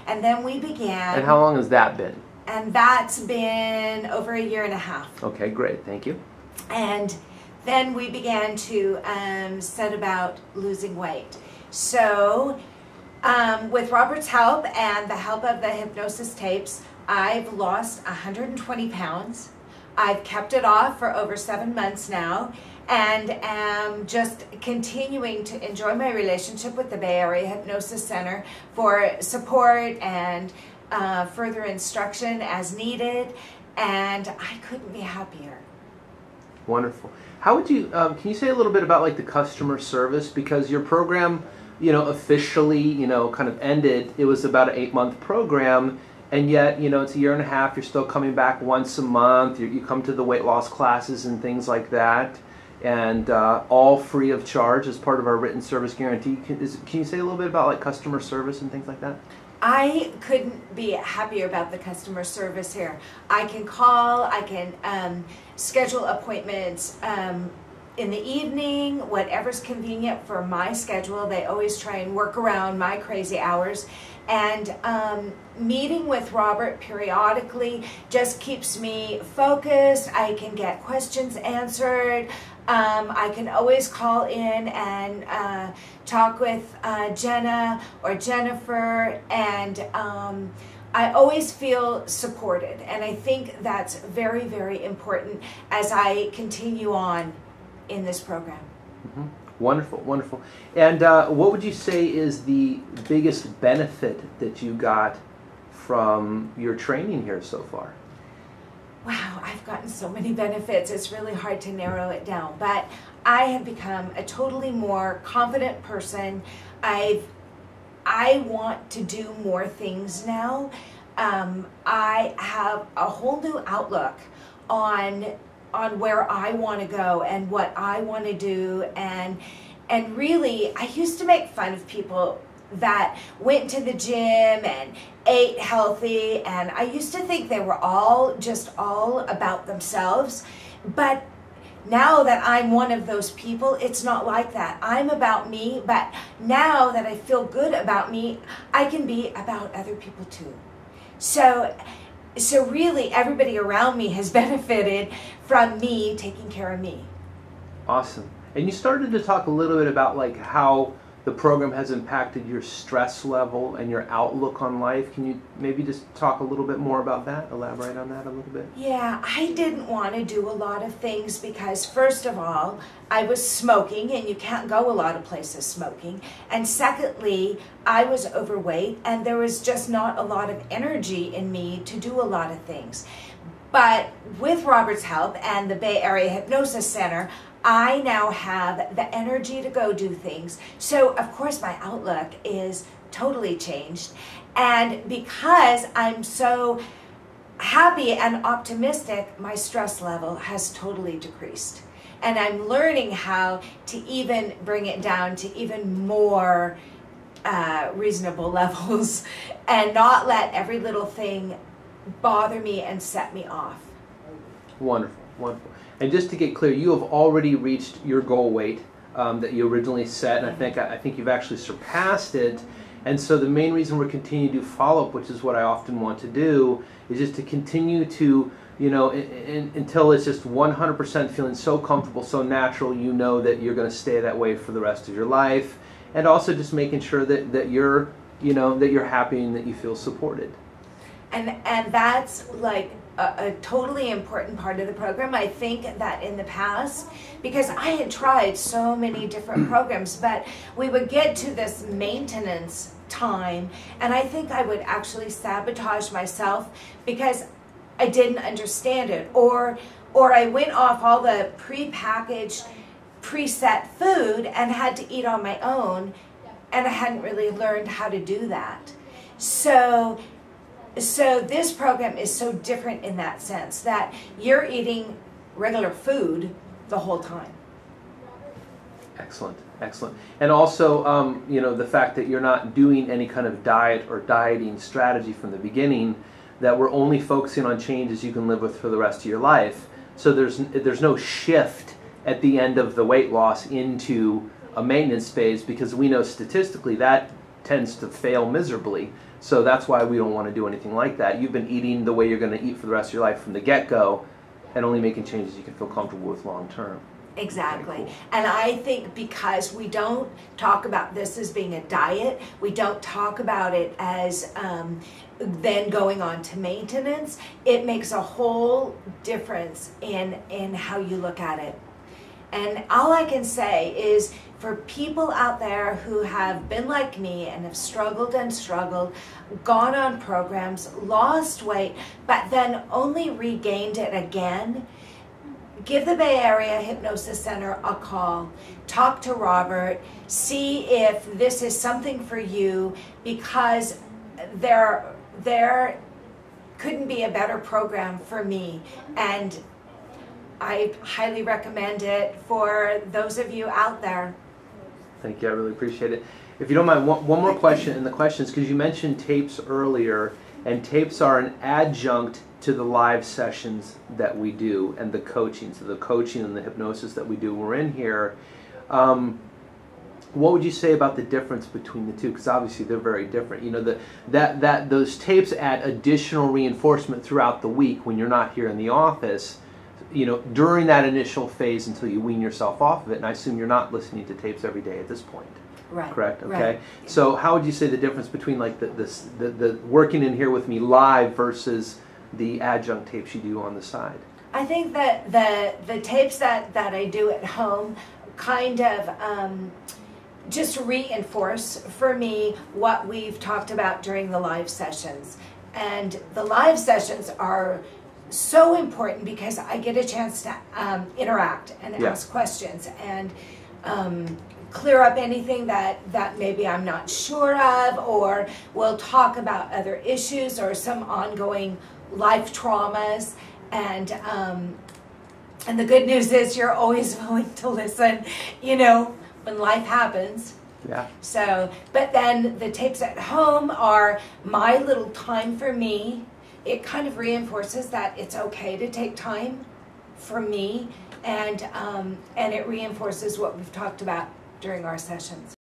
And then we began. And how long has that been? And that's been over a year and a half. Okay, great. Thank you. And then we began to set about losing weight. So with Robert's help and the help of the hypnosis tapes, I've lost 120 pounds. I've kept it off for over 7 months now, and am just continuing to enjoy my relationship with the Bay Area Hypnosis Center for support and further instruction as needed, and I couldn't be happier. Wonderful. How would you, can you say a little bit about like the customer service? Because your program, you know, officially, you know, kind of ended. It was about an 8-month program, and yet, you know, it's a year and a half. You're still coming back once a month. You come to the weight loss classes and things like that, and all free of charge as part of our written service guarantee. Can you say a little bit about like customer service and things like that? I couldn't be happier about the customer service here. I can call, I can schedule appointments in the evening, whatever's convenient for my schedule. They always try and work around my crazy hours. And meeting with Robert periodically just keeps me focused. I can get questions answered. I can always call in and talk with Jenna or Jennifer, and I always feel supported, and I think that's very, very important as I continue on in this program. Mm-hmm. Wonderful, wonderful. And what would you say is the biggest benefit that you got from your training here so far? Wow, I've gotten so many benefits. It's really hard to narrow it down, but I have become a totally more confident person. I want to do more things now. I have a whole new outlook on where I want to go and what I want to do, and really, I used to make fun of people that went to the gym and ate healthy, and I used to think they were all about themselves, but now that I'm one of those people, it's not like that. I'm about me, but now that I feel good about me, I can be about other people too. So really, everybody around me has benefited from me taking care of me. Awesome. And you started to talk a little bit about like how the program has impacted your stress level and your outlook on life. Can you maybe just talk a little bit more about that? Elaborate on that a little bit? Yeah, I didn't want to do a lot of things because, first of all, I was smoking, and you can't go a lot of places smoking. And secondly, I was overweight, and there was just not a lot of energy in me to do a lot of things. But with Robert's help and the Bay Area Hypnosis Center, I now have the energy to go do things. So, of course, my outlook is totally changed. And because I'm so happy and optimistic, my stress level has totally decreased. And I'm learning how to even bring it down to even more reasonable levels and not let every little thing bother me and set me off. Wonderful, wonderful. And just to get clear, you have already reached your goal weight that you originally set, and I think you've actually surpassed it. And so the main reason we're continuing to do follow-up, which is what I often want to do, is just to continue to, you know, until it's just 100% feeling so comfortable, so natural, you know that you're going to stay that way for the rest of your life, and also just making sure that you're, you know, that you're happy and that you feel supported. And that's like a totally important part of the program. I think that in the past, because I had tried so many different programs, but we would get to this maintenance time, and I think I would actually sabotage myself because I didn't understand it, or I went off all the prepackaged, preset food and had to eat on my own, and I hadn't really learned how to do that. So this program is so different in that sense, that you're eating regular food the whole time. Excellent, excellent. And also, you know, the fact that you're not doing any kind of diet or dieting strategy from the beginning, that we're only focusing on changes you can live with for the rest of your life. So there's no shift at the end of the weight loss into a maintenance phase, because we know statistically that tends to fail miserably. So that's why we don't want to do anything like that. You've been eating the way you're going to eat for the rest of your life from the get-go, and only making changes you can feel comfortable with long term. Exactly. Cool. And I think because we don't talk about this as being a diet, we don't talk about it as then going on to maintenance, it makes a whole difference in how you look at it. And all I can say is for people out there who have been like me and have struggled and struggled, gone on programs, lost weight, but then only regained it again, give the Bay Area Hypnosis Center a call. Talk to Robert. See if this is something for you, because there couldn't be a better program for me. And I highly recommend it for those of you out there. Thank you. I really appreciate it. If you don't mind, one more question in the questions, because you mentioned tapes earlier, and tapes are an adjunct to the live sessions that we do and the coaching. So the coaching and the hypnosis that we do, we're in here. What would you say about the difference between the two? Because obviously they're very different. You know, those tapes add additional reinforcement throughout the week when you're not here in the office, you know, during that initial phase until you wean yourself off of it. And I assume you're not listening to tapes every day at this point. Right. Correct? Okay. Right. So how would you say the difference between like the working in here with me live versus the adjunct tapes you do on the side? I think that the tapes that I do at home kind of just reinforce for me what we've talked about during the live sessions. And the live sessions are so important because I get a chance to interact and ask questions and clear up anything that maybe I'm not sure of, or we'll talk about other issues or some ongoing life traumas. And the good news is you're always willing to listen, you know, when life happens. Yeah. So, but then the tapes at home are my little time for me. It kind of reinforces that it's okay to take time for me, and it reinforces what we've talked about during our sessions.